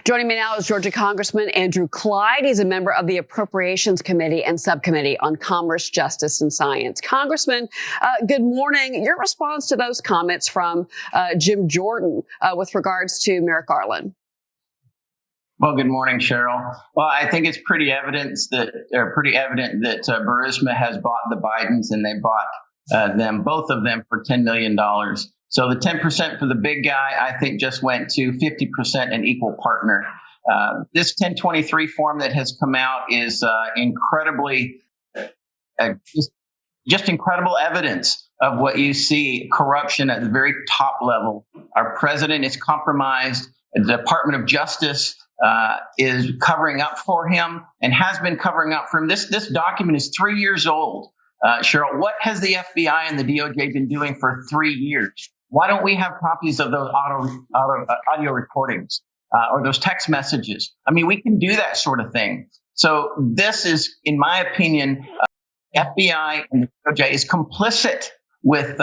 Joining me now is Georgia Congressman Andrew Clyde. He's a member of the Appropriations Committee and Subcommittee on Commerce, Justice, and Science. Congressman, good morning. Your response to those comments from Jim Jordan with regards to Merrick Garland. Well, good morning, Cheryl. Well, I think it's pretty evident that Burisma has bought the Bidens, and they bought them, both of them, for $10 million. So the 10% for the big guy, I think, just went to 50% an equal partner. This 1023 form that has come out is incredibly, just incredible evidence of what you see, corruption at the very top level. Our president is compromised. The Department of Justice is covering up for him and has been covering up for him. This document is 3 years old. Cheryl, what has the FBI and the DOJ been doing for 3 years? Why don't we have copies of those audio recordings or those text messages? I mean, we can do that sort of thing. So this is, in my opinion, FBI and the DOJ is complicit with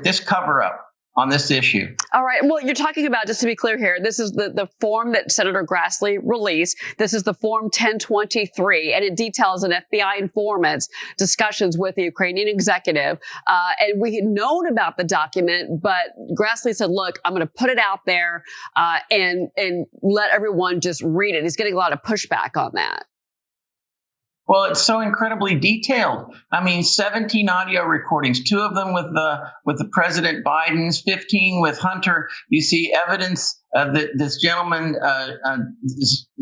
this cover-up on this issue. All right. Well, you're talking about, just to be clear here, this is the form that Senator Grassley released. This is the Form 1023, and it details an FBI informant's discussions with the Ukrainian executive. And we had known about the document, but Grassley said, look, I'm going to put it out there and let everyone just read it. He's getting a lot of pushback on that. Well, it's so incredibly detailed. I mean, 17 audio recordings, 2 of them with the President Biden's, 15 with Hunter. You see evidence that this gentleman,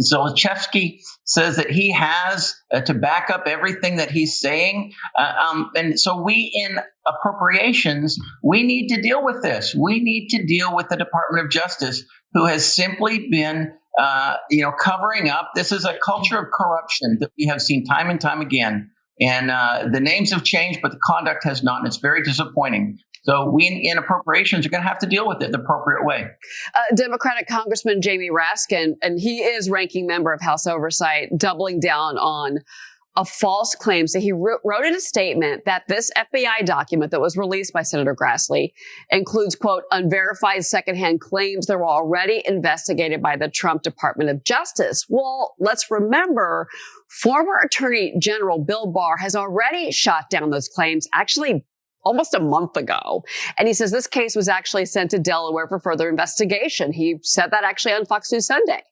Zolochevsky, says that he has to back up everything that he's saying. And so we in appropriations, we need to deal with this. We need to deal with the Department of Justice, who has simply been covering up. This is a culture of corruption that we have seen time and time again. And the names have changed, but the conduct has not. And it's very disappointing. So we in appropriations are going to have to deal with it the appropriate way. Democratic Congressman Jamie Raskin, and he is ranking member of House Oversight, doubling down on a false claim. So he wrote in a statement that this FBI document that was released by Senator Grassley includes, quote, unverified secondhand claims that were already investigated by the Trump Department of Justice. Well, let's remember, former Attorney General Bill Barr has already shot down those claims, actually almost a month ago. And he says this case was actually sent to Delaware for further investigation. He said that actually on Fox News Sunday.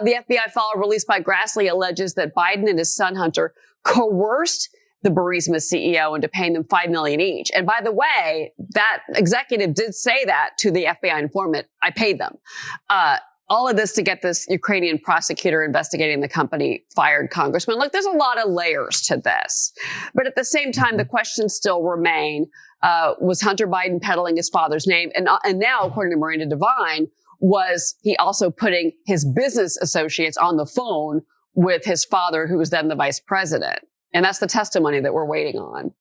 The FBI file released by Grassley alleges that Biden and his son Hunter coerced the Burisma CEO into paying them $5 million each. And by the way, that executive did say that to the FBI informant, I paid them. All of this to get this Ukrainian prosecutor investigating the company fired, Congressman. Look, there's a lot of layers to this. But at the same time, the questions still remain, was Hunter Biden peddling his father's name? And now, according to Miranda Devine, was he also putting his business associates on the phone with his father, who was then the vice president? And that's the testimony that we're waiting on.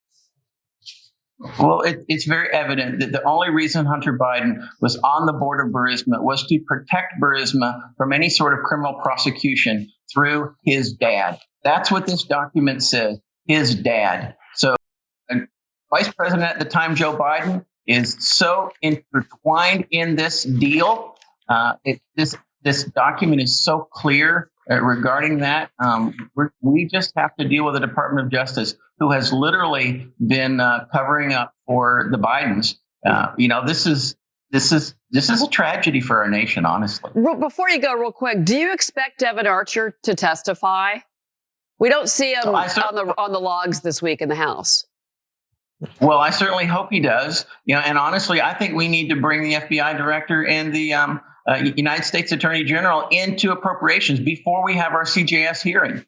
Well, it's very evident that the only reason Hunter Biden was on the board of Burisma was to protect Burisma from any sort of criminal prosecution through his dad. That's what this document says, his dad. So Vice President at the time, Joe Biden, is so intertwined in this deal. This document is so clear regarding that. We just have to deal with the Department of Justice, who has literally been covering up for the Bidens. This is a tragedy for our nation, honestly. Before you go, real quick, do you expect Devin Archer to testify? We don't see him on the logs this week in the House. Well, I certainly hope he does. And honestly, I think we need to bring the FBI director and the United States Attorney General into appropriations before we have our CJS hearing,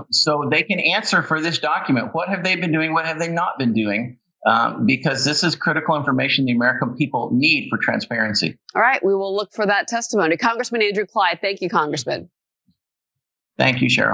so they can answer for this document. What have they been doing? What have they not been doing? Because this is critical information the American people need for transparency. All right. We will look for that testimony. Congressman Andrew Clyde. Thank you, Congressman. Thank you, Cheryl.